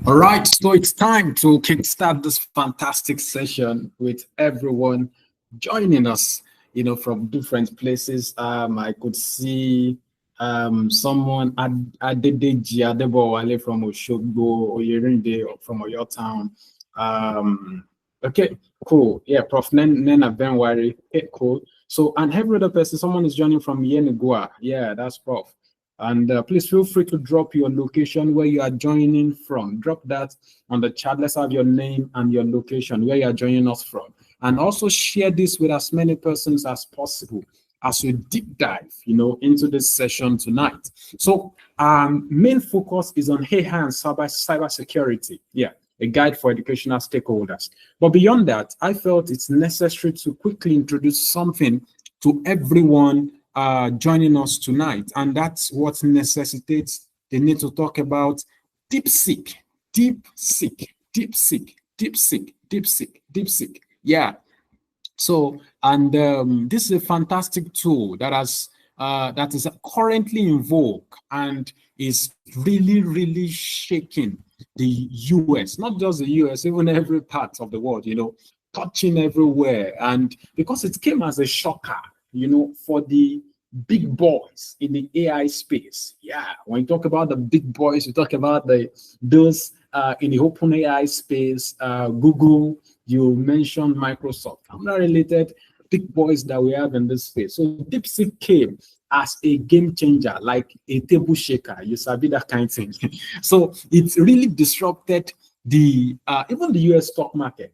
All right, so it's time to kickstart this fantastic session with everyone joining us, from different places. I could see someone Adedeji Adebowale from Oshogbo, Oyerinde from Oyo Town. Okay, cool. Yeah, Prof. Nena Benwari. Okay, cool. So, and every other person, someone is joining from Yenigua. Yeah, that's Prof. And please feel free to drop your location where you are joining from. Drop that on the chat. Let's have your name and your location where you are joining us from. And also share this with as many persons as possible as we deep dive, into this session tonight. So main focus is on AI and cybersecurity. Yeah, a guide for educational stakeholders. But beyond that, I felt it's necessary to quickly introduce something to everyone joining us tonight, and that's what necessitates the need to talk about DeepSeek. Yeah. So, and this is a fantastic tool that is currently in vogue and is really shaking the US, not just the US, even every part of the world, touching everywhere. And because it came as a shocker, for the big boys in the AI space. Yeah, when you talk about the big boys, you talk about those in the open AI space, Google, you mentioned Microsoft. I'm not related big boys that we have in this space. So DeepSeek came as a game changer, like a table shaker. You sabi that kind of thing. So it really disrupted the even the US stock market.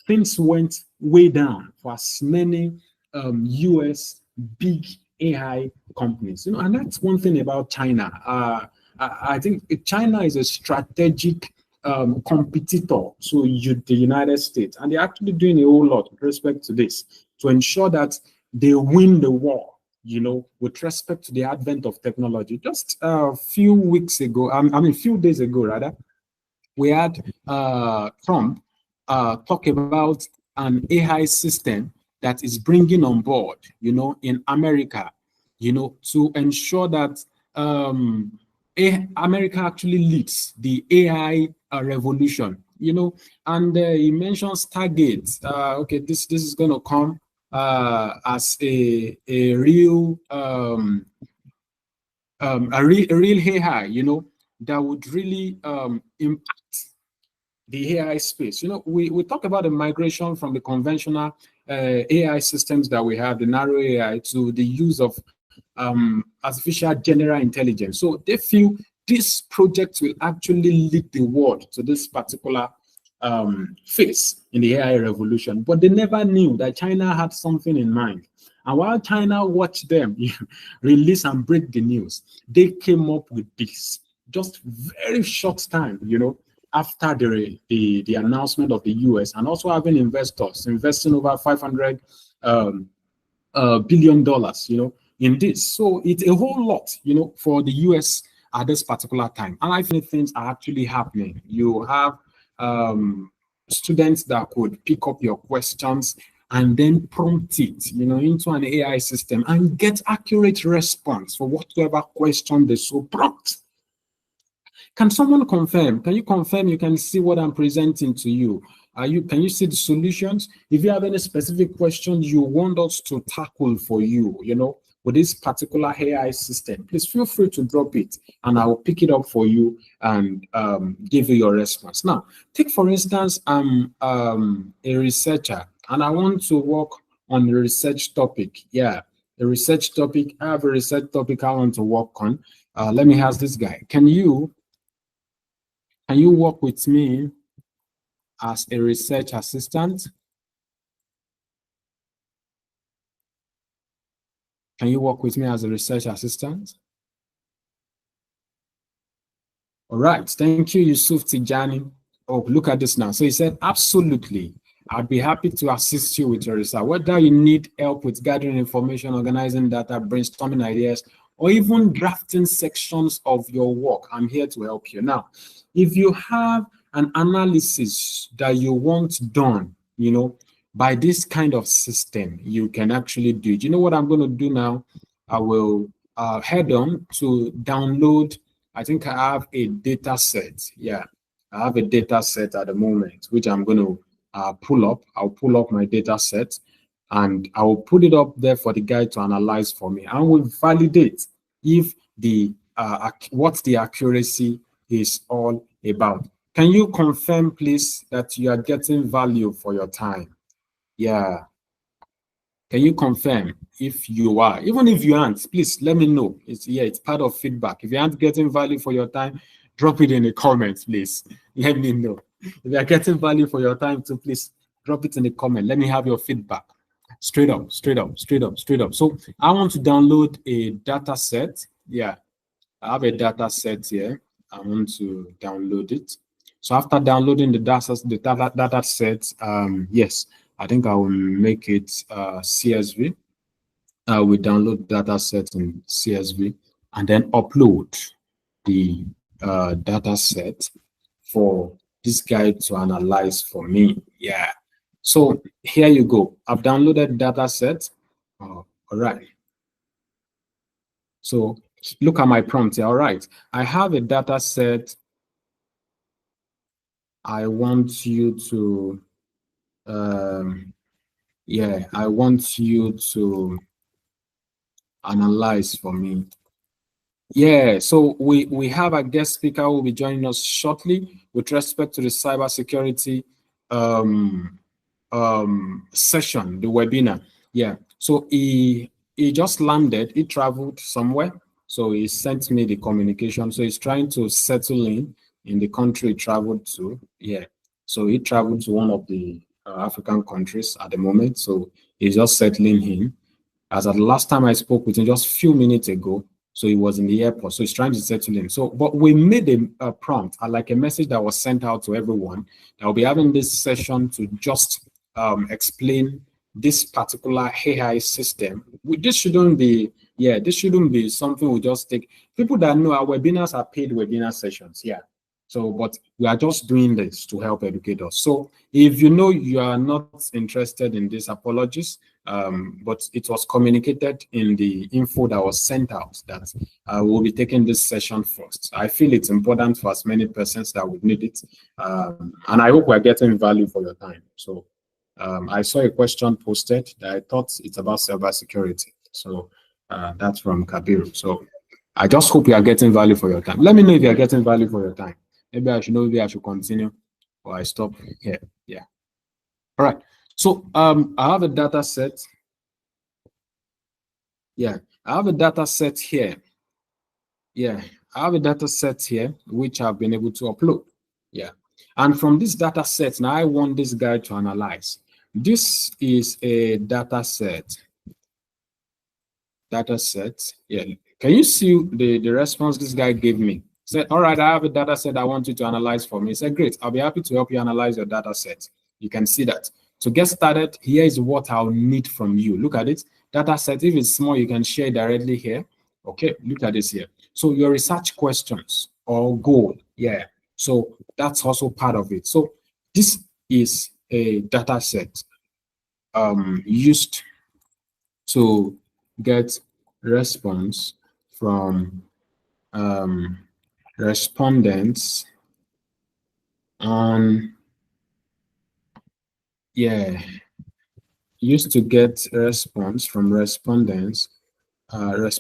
Things went way down for as many US big AI companies. And that's one thing about China. I think China is a strategic competitor to the United States, and they're actually doing a whole lot with respect to this to ensure that they win the war, with respect to the advent of technology. Just a few weeks ago, a few days ago, rather, we had Trump talk about an AI system that is bringing on board, in America, to ensure that America actually leads the AI revolution, and he mentions Stargate. Okay, this is going to come as a real AI, that would really impact the AI space. We talk about the migration from the conventional AI systems that we have, the narrow AI, to the use of artificial general intelligence. So they feel this project will actually lead the world to this particular phase in the AI revolution. But they never knew that China had something in mind. And while China watched them release and break the news, they came up with this just very short time, after the announcement of the US, and also having investors investing over $500 billion, in this. So it's a whole lot, for the US at this particular time. And I think things are actually happening. You have students that could pick up your questions and then prompt it, into an AI system and get accurate response for whatever question they so prompt. Can someone confirm? Can you confirm you can see what I'm presenting to you? Can you see the solutions? If you have any specific questions you want us to tackle for you, with this particular AI system, please feel free to drop it and I will pick it up for you and give you your response. Now, take for instance, I'm a researcher and I want to work on a research topic. Yeah, a research topic. I have a research topic I want to work on. Let me ask this guy. Can you work with me as a research assistant? Can you work with me as a research assistant? All right, thank you, Yusuf Tijani. Oh, look at this now. So he said, absolutely. I'd be happy to assist you with your research. Whether you need help with gathering information, organizing data, brainstorming ideas, or even drafting sections of your work, I'm here to help you. Now, if you have an analysis that you want done, by this kind of system, you can actually do it. You know what I'm going to do now? I will head on to download. I think I have a data set. Yeah, I have a data set at the moment, which I'm going to pull up. I'll pull up my data set and I will put it up there for the guy to analyze for me, and will validate if the what the accuracy is all about. Can you confirm, please, that you are getting value for your time? Yeah. Can you confirm if you are? Even if you aren't, please let me know. It's part of feedback. If you aren't getting value for your time, drop it in the comments, please. Let me know. If you are getting value for your time too, please drop it in the comment. Let me have your feedback. Straight up, straight up, straight up, straight up. So I want to download a data set. Yeah, I have a data set here. I want to download it. So after downloading the data set, yes, I think I will make it CSV. I will download data set in CSV and then upload the data set for this guy to analyze for me. Yeah. So here you go. I've downloaded data set. All right. So look at my prompt here. All right. I have a data set. I want you to, yeah, I want you to analyze for me. Yeah, so we have a guest speaker who will be joining us shortly with respect to the cybersecurity session, the webinar. Yeah, so he just landed. He traveled somewhere, so he sent me the communication. So he's trying to settle in the country he traveled to. Yeah, so he traveled to one of the African countries at the moment. So he's just settling in. As at the last time I spoke with him just a few minutes ago, so he was in the airport, so he's trying to settle in. So, but we made a prompt, like a message that was sent out to everyone that will be having this session to just explain this particular AI system. This shouldn't be, yeah, this shouldn't be something we just take. People that know our webinars are paid webinar sessions, yeah. So, but we are just doing this to help educators. So if you know you are not interested in this, apologies. But it was communicated in the info that was sent out that we'll be taking this session first. I feel it's important for as many persons that would need it. And I hope we're getting value for your time. So I saw a question posted that I thought it's about cybersecurity. So that's from Kabiru. So I just hope you are getting value for your time. Let me know if you are getting value for your time. Maybe I should know, maybe I should continue or I stop here. Yeah. All right. So I have a data set. Yeah, I have a data set here. Yeah, I have a data set here, which I've been able to upload. Yeah. And from this data set, now I want this guy to analyze. This is a data set. Data set. Yeah. Can you see the response this guy gave me? Said, all right, I have a data set I want you to analyze for me. He said, great, I'll be happy to help you analyze your data set. You can see that. To get started, here is what I'll need from you. Look at it. Data set, if it's small, you can share directly here. Okay, look at this here. So your research questions or goal, yeah. So that's also part of it. So this is a data set used to get response from respondents on, yeah, used to get response from respondents on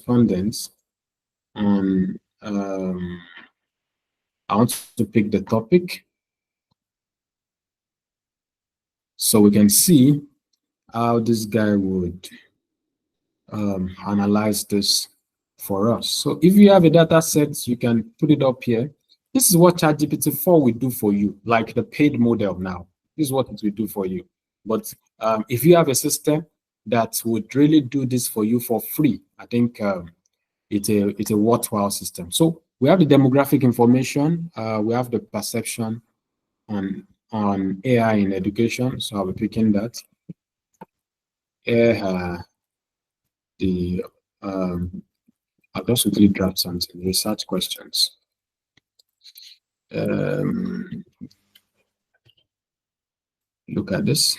I want to pick the topic so we can see how this guy would analyze this for us. So if you have a data set, you can put it up here. This is what ChatGPT-4 will do for you, like the paid model now. This is what it will do for you. But if you have a system that would really do this for you for free, I think it's a worthwhile system. So we have the demographic information, we have the perception on AI in education. So I'll be picking that. The I'll just quickly grab something. Research questions. Look at this.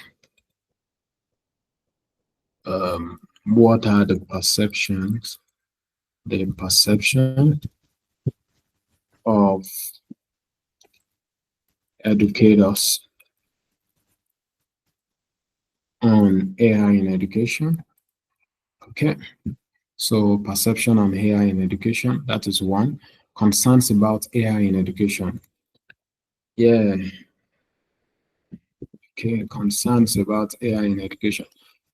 What are the perceptions? The perception of educators on AI in education. Okay, so perception on AI in education, that is one. Concerns about AI in education. Yeah, okay, concerns about AI in education.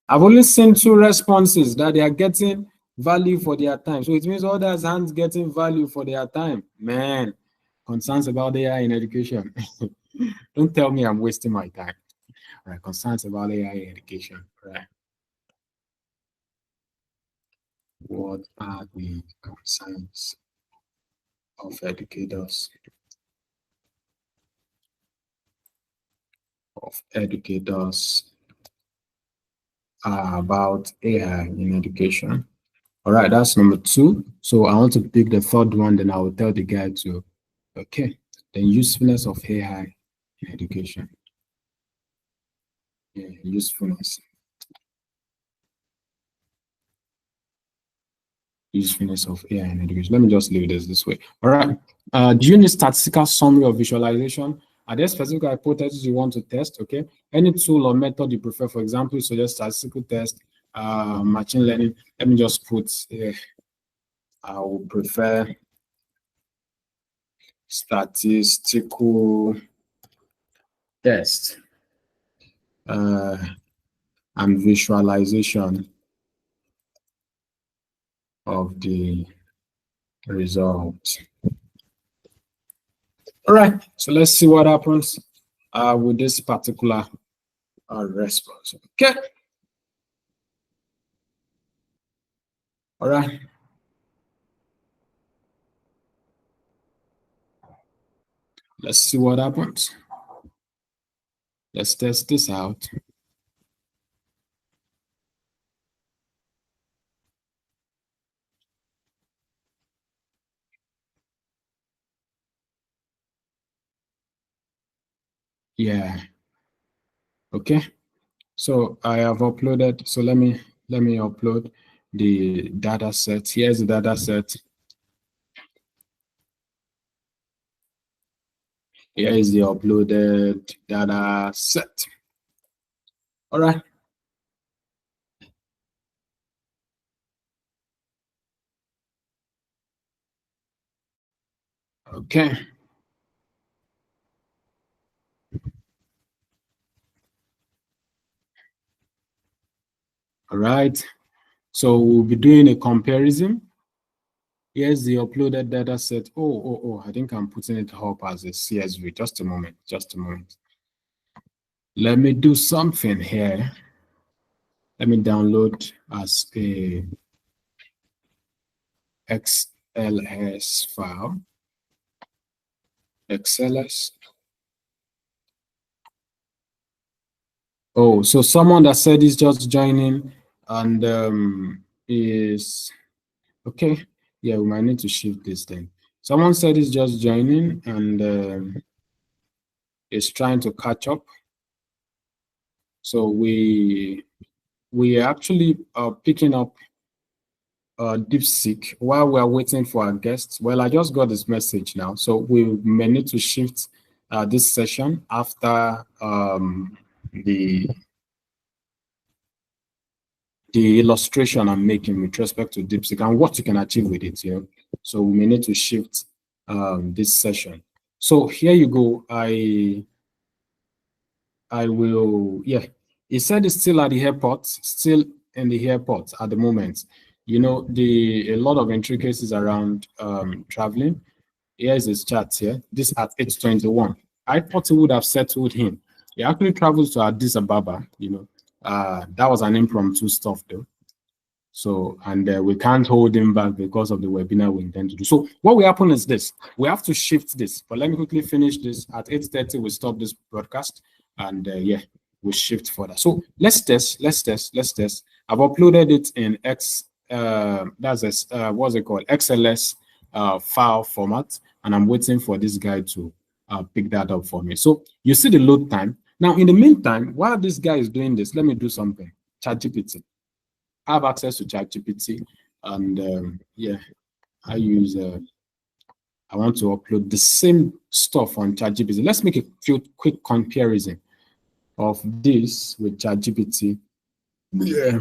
I've only seen two responses that they are getting value for their time. So it means others aren't getting value for their time. Man, concerns about AI in education. Don't tell me I'm wasting my time. All right, concerns about AI in education. All right. What are the concerns of educators about AI in education? All right, that's number two. So I want to pick the third one, then I will tell the guy to, okay, the usefulness of AI in education. Yeah, usefulness. Usefulness of AI in education. Let me just leave this way. All right. Do you need statistical summary or visualization? Are there specific hypotheses you want to test? Okay. Any tool or method you prefer, for example, suggest statistical test, machine learning. Let me just put, I would prefer statistical test and visualization of the result. All right, so let's see what happens with this particular response. Okay. All right. Let's see what happens. Let's test this out. Yeah. Okay. So I have uploaded. So let me upload the data set. Here's the data set. Here is the uploaded data set. All right. Okay. All right. So we'll be doing a comparison. Here's the uploaded data set. Oh, I think I'm putting it up as a CSV. Just a moment. Just a moment. Let me do something here. Let me download as a XLS file. XLS. Oh, so someone that said is just joining and is okay. Yeah, we might need to shift this then. Someone said is just joining and is trying to catch up. So we are actually picking up DeepSeek while we are waiting for our guests. Well, I just got this message now, so we may need to shift this session after the illustration I'm making with respect to DeepSeek and what you can achieve with it. So we may need to shift this session. So here you go. I will. Yeah, he said it's still at the airport, still in the airport at the moment. A lot of intricacies around traveling. Here's his chat here. This at 8:21. I thought he would have settled him. He actually travels to Addis Ababa. That was an impromptu stuff though. So, and we can't hold him back because of the webinar we intend to do. So what will happen is this. We have to shift this. But let me quickly finish this. At 8:30, we stop this broadcast. And yeah, we shift further. So let's test. I've uploaded it in what's it called? XLS file format. And I'm waiting for this guy to pick that up for me. So you see the load time. Now, in the meantime, while this guy is doing this, let me do something. ChatGPT. I have access to ChatGPT, and yeah, I use I want to upload the same stuff on ChatGPT. Let's make a few quick comparison of this with ChatGPT. Yeah.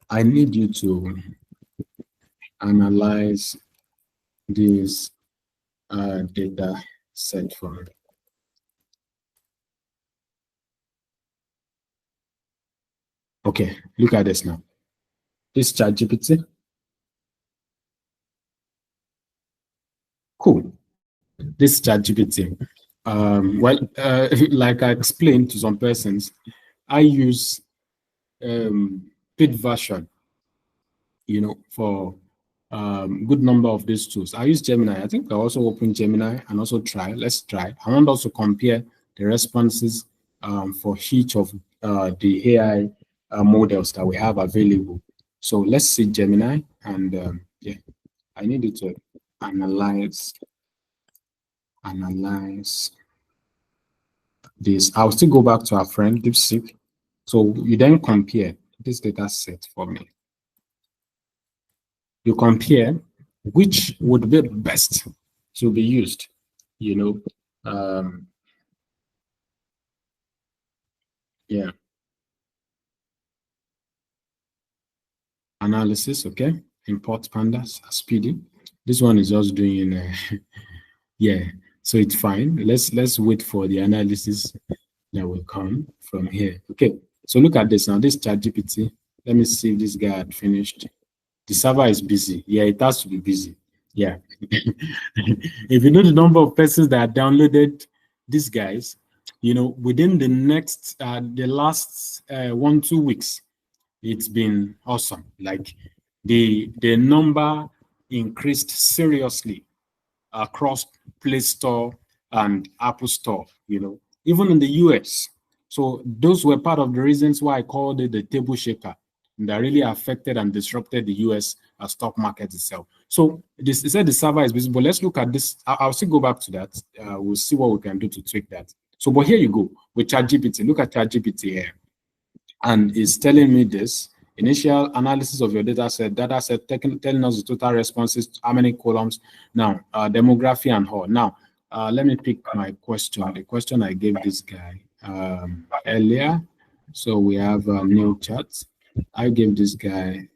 I need you to analyze this data set for me. Okay, look at this now. This ChatGPT. Cool. This ChatGPT. Like I explained to some persons, I use paid version, for good number of these tools. I use Gemini. I think I also open Gemini and also try. Let's try. I want also compare the responses for each of the AI models that we have available. So let's see Gemini, and yeah, I need it to analyze this. I'll still go back to our friend DeepSeek. So you then compare this data set for me. You compare which would be best to be used, yeah. Analysis, okay. Import pandas, speedy. This one is just doing, yeah. So it's fine. Let's wait for the analysis that will come from here. Okay. So look at this now. This ChatGPT. Let me see if this guy had finished. The server is busy. Yeah, it has to be busy. Yeah. If you know the number of persons that downloaded these guys, within the last 1-2 weeks, it's been awesome. Like the number increased seriously across Play Store and Apple Store, even in the US. So those were part of the reasons why I called it the table shaker, and that really affected and disrupted the US stock market itself. So it said the server is busy, but let's look at this. I'll still go back to that. We'll see what we can do to tweak that. So, but here you go with ChatGPT. Look at ChatGPT here, and it's telling me this. Initial analysis of your data set telling us the total responses, how many columns, now demography and all. Now, let me pick my question, the question I gave this guy earlier. So we have a new chat. I gave this guy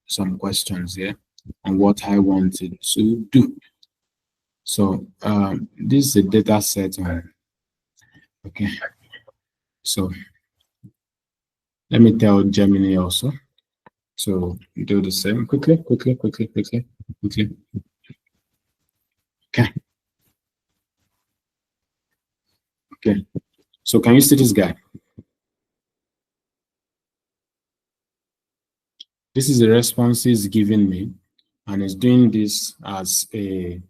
some questions here on what I wanted to do. So this is a data set. Okay. So let me tell Gemini also. So do the same quickly. Okay. Okay. So can you see this guy? This is the response he's giving me, and he's doing this as a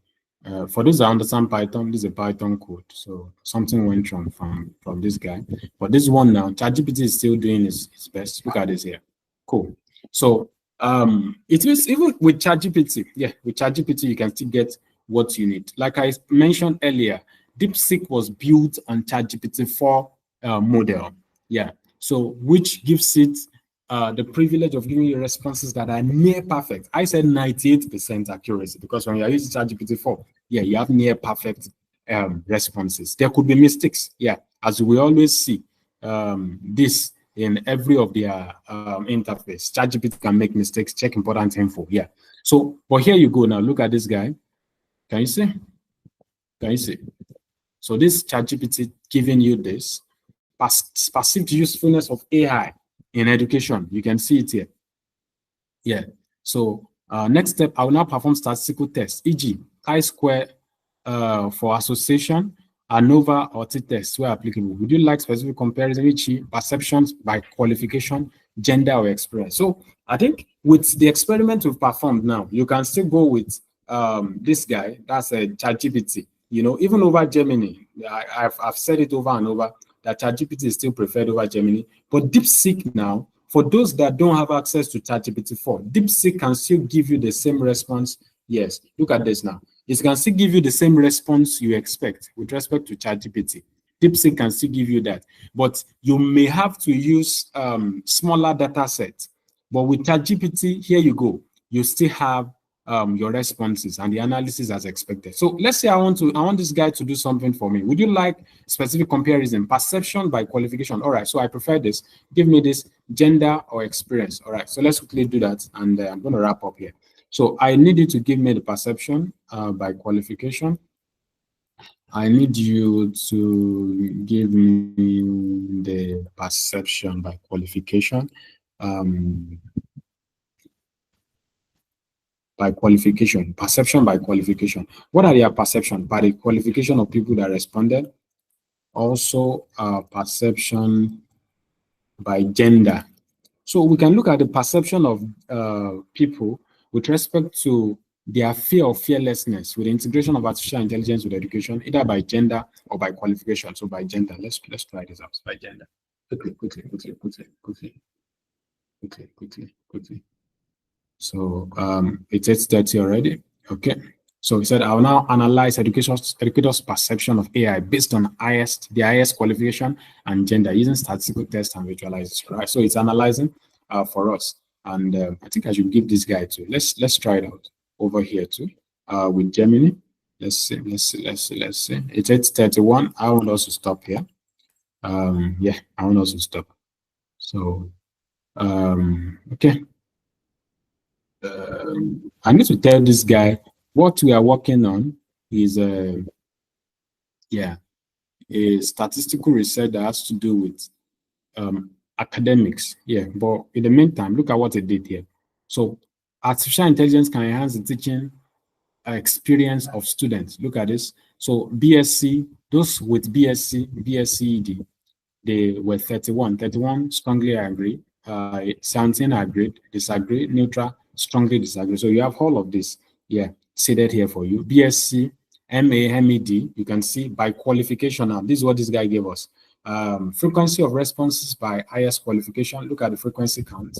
for those that understand Python, this is a Python code. So something went wrong from this guy. But this one now, ChatGPT is still doing its best. Look at this here. Cool. So it is even with ChatGPT. Yeah, with ChatGPT, you can still get what you need. Like I mentioned earlier, DeepSeek was built on ChatGPT 4 model. Yeah. So which gives it the privilege of giving you responses that are near perfect. I said 98% accuracy because when you're using ChatGPT 4, yeah, you have near perfect responses. There could be mistakes, yeah, as we always see this in every of their interface. ChatGPT can make mistakes, check important info, yeah. So, but here you go now. Look at this guy. Can you see? Can you see? So this ChatGPT giving you this perceived usefulness of AI in education. You can see it here. Yeah. So next step, I will now perform statistical tests, e.g., chi-square for association, ANOVA or t-test where applicable. Would you like specific comparison, e.g., perceptions by qualification, gender or experience? So I think with the experiment we've performed now, you can still go with this guy. That's a ChatGPT. Even over Gemini, I've said it over and over that ChatGPT is still preferred over Gemini. But DeepSeek now, for those that don't have access to ChatGPT 4, DeepSeek can still give you the same response. Yes, look at this now. It can still give you the same response you expect with respect to ChatGPT. DeepSeek can still give you that. But you may have to use smaller data sets. But with ChatGPT, here you go. You still have your responses and the analysis as expected. So let's say I want this guy to do something for me. Would you like specific comparison, perception by qualification? All right, so I prefer this. Give me this, gender or experience. All right, so let's quickly do that, and I'm going to wrap up here. So I need you to give me the perception by qualification. I need you to give me the perception by qualification. By qualification, perception by qualification. What are their perception? By the qualification of people that responded. Also, perception by gender. So we can look at the perception of people with respect to their fear of fearlessness with the integration of artificial intelligence with education, either by gender or by qualification. So by gender, let's try this out by gender. Quickly. So it's 8:30 already. Okay. So he said, I will now analyze educators' perception of AI based on the highest qualification and gender using statistical tests and visualizers. Right. So it's analyzing for us. And I think I should give this guy too. Let's try it out over here too. With Gemini. Let's see. It's 8:31. I want us to stop here. Yeah, I want us to stop. So okay. I need to tell this guy what we are working on is a statistical research that has to do with academics. Yeah, but in the meantime, look at what it did here. So artificial intelligence can enhance the teaching experience of students. Look at this. So BSc, those with BSc ED, they were 31 strongly agree, 17 agreed, disagree, neutral, strongly disagree. So you have all of this, seated here for you. BSc, MA, MED, you can see by qualification now. This is what this guy gave us. Frequency of responses by highest qualification. Look at the frequency count.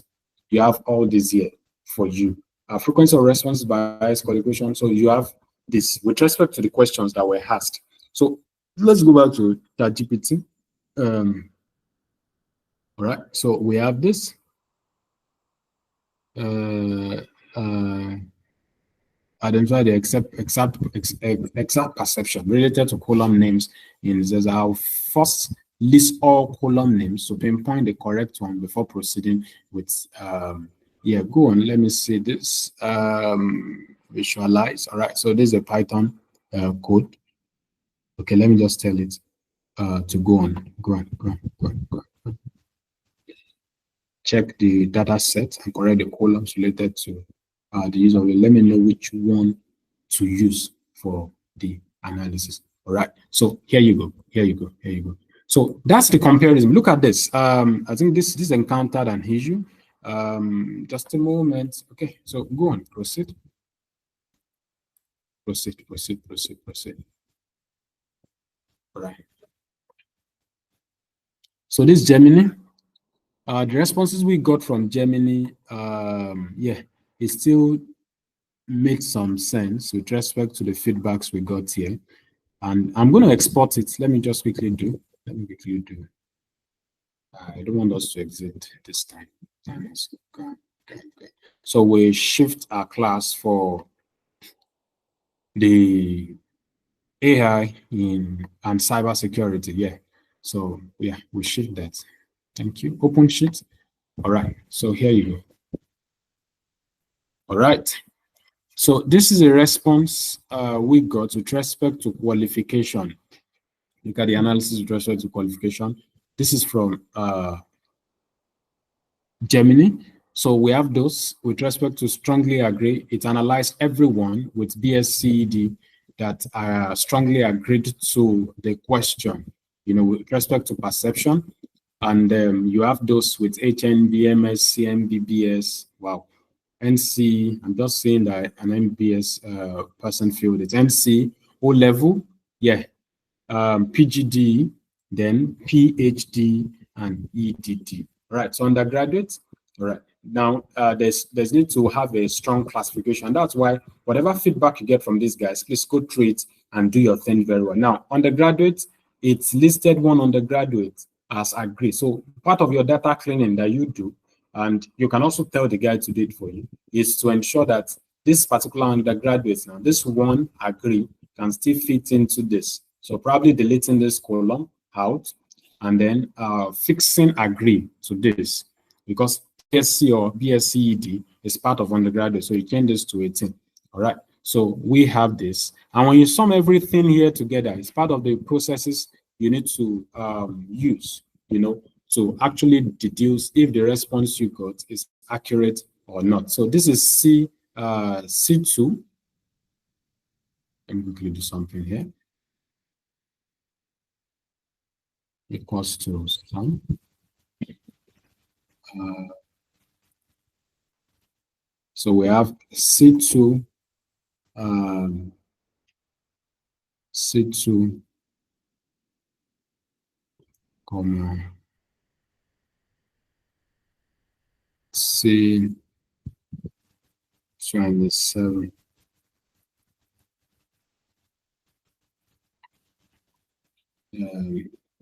You have all this here for you. Frequency of responses by highest qualification. So you have this with respect to the questions that were asked. So let's go back to ChatGPT. All right, so we have this. Identify the exact perception related to column names in this. I'll first list all column names to pinpoint the correct one before proceeding with go on. Let me see this. Visualize. All right, so this is a Python code. Okay, let me just tell it to go on. Check the data set and correct the columns related to the use of it. Let me know which one to use for the analysis. All right. So here you go. So that's the comparison. Look at this. I think this encountered an issue. Just a moment. Okay. So go on. Proceed. All right. So this Gemini. The responses we got from Gemini, it still makes some sense with respect to the feedbacks we got here. And I'm going to export it. Let me just quickly do. I don't want us to exit this time. So we shift our class for the AI and cybersecurity. Yeah. So yeah, we shift that. Thank you. Open sheet. All right. So here you go. All right. So this is a response we got with respect to qualification. Look at the analysis with respect to qualification. This is from Gemini. So we have those with respect to strongly agree. It analyzed everyone with BSCED that strongly agreed to the question, with respect to perception. And you have those with HNB, MSc, MBBS. Wow. NC, I'm just saying that an MBS person filled it. NC, O level, PGD, then PhD and EDD. All right, so undergraduates. All right. Now there's need to have a strong classification. That's why whatever feedback you get from these guys, please go through it and do your thing very well. Now, undergraduates, it's listed one undergraduate as agree. So part of your data cleaning that you do, and you can also tell the guy to do it for you, is to ensure that this particular undergraduate now, this one agree can still fit into this. So probably deleting this column out and then fixing agree to this, because BSc or BSc ED is part of undergraduate. So you change this to 18. All right. So we have this. And when you sum everything here together, it's part of the processes you need to use, to actually deduce if the response you got is accurate or not. So this is C2. Let me quickly do something here. Equals to sum. So we have C2, C2, comma, C27.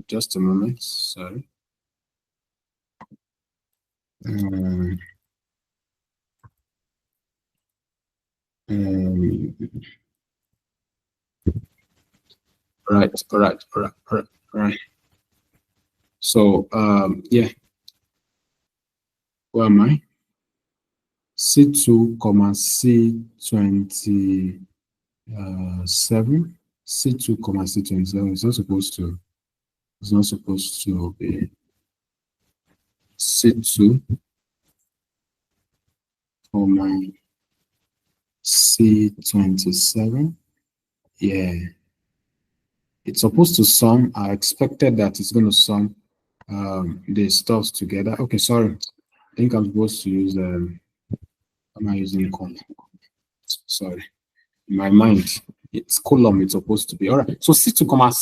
Just a moment, sorry. Right. So, yeah. Where am I? C2, comma, C27. C2, comma, C27. It's not supposed to be C2, comma, C27. Yeah. It's supposed to sum. I expected that it's going to sum the stuff together. Okay, sorry. I think I'm supposed to use am I using column? Sorry. In my mind, it's column it's supposed to be. All right. So C2 comma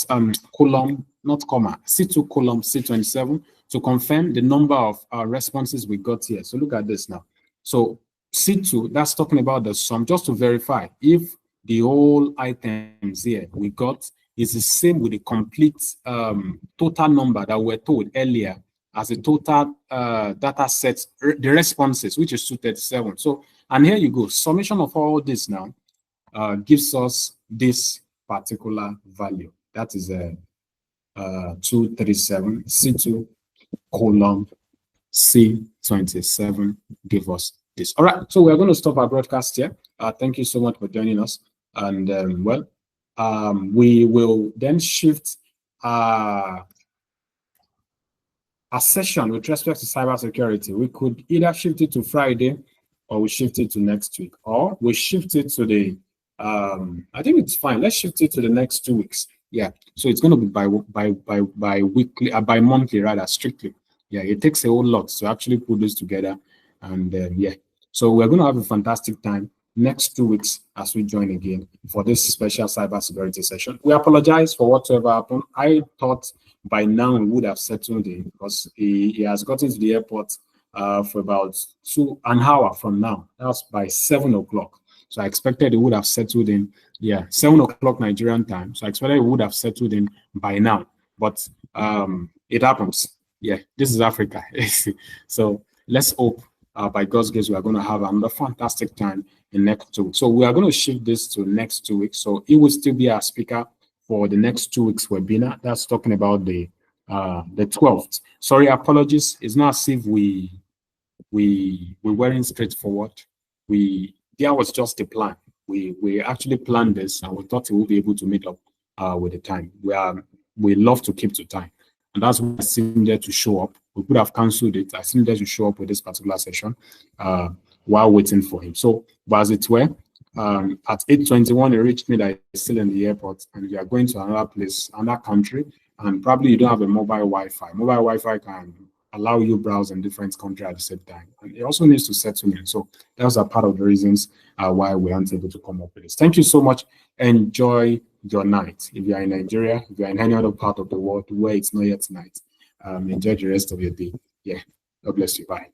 column, not comma, C2 column C27 to confirm the number of responses we got here. So look at this now. So C2, that's talking about the sum, just to verify if the whole items here we got is the same with the complete total number that we were told earlier as a total data set, the responses, which is 237. So, and here you go, summation of all this now gives us this particular value. That is 237, C2 column C27 give us this. All right, so we're going to stop our broadcast here. Thank you so much for joining us. And we will then shift a session with respect to cybersecurity. We could either shift it to Friday, or we shift it to next week, or we shift it to the I think it's fine. Let's shift it to the next 2 weeks. Yeah, so it's going to be by weekly, by monthly rather, strictly. Yeah, it takes a whole lot to actually put this together, and yeah, so we're going to have a fantastic time next 2 weeks as we join again for this special cybersecurity session. We apologize for whatever happened. I thought by now we would have settled in, because he has gotten to the airport for about an hour from now. That's by 7 o'clock. So I expected it would have settled in, 7 o'clock Nigerian time. So I expected it would have settled in by now, but it happens. Yeah, this is Africa. So let's hope by God's grace we are going to have another fantastic time in next 2 weeks. So we are going to shift this to next 2 weeks. So it will still be our speaker for the next 2 weeks webinar. That's talking about the 12th. Sorry, apologies. It's not as if we weren't straightforward. There was just a plan. We actually planned this, and we thought we would be able to meet up with the time. We love to keep to time, and that's why I seemed there to show up. We could have cancelled it. I seemed there to show up with this particular session while waiting for him. So, but as it were, at 8:21, he reached me that he's still in the airport, and we are going to another place, another country, and probably you don't have a mobile Wi-Fi. Mobile Wi-Fi can allow you browse in different countries at the same time. And it also needs to settle in. So that was a part of the reasons why we aren't able to come up with this. Thank you so much. Enjoy your night. If you are in Nigeria, if you are in any other part of the world where it's not yet night, enjoy the rest of your day. Yeah. God bless you. Bye.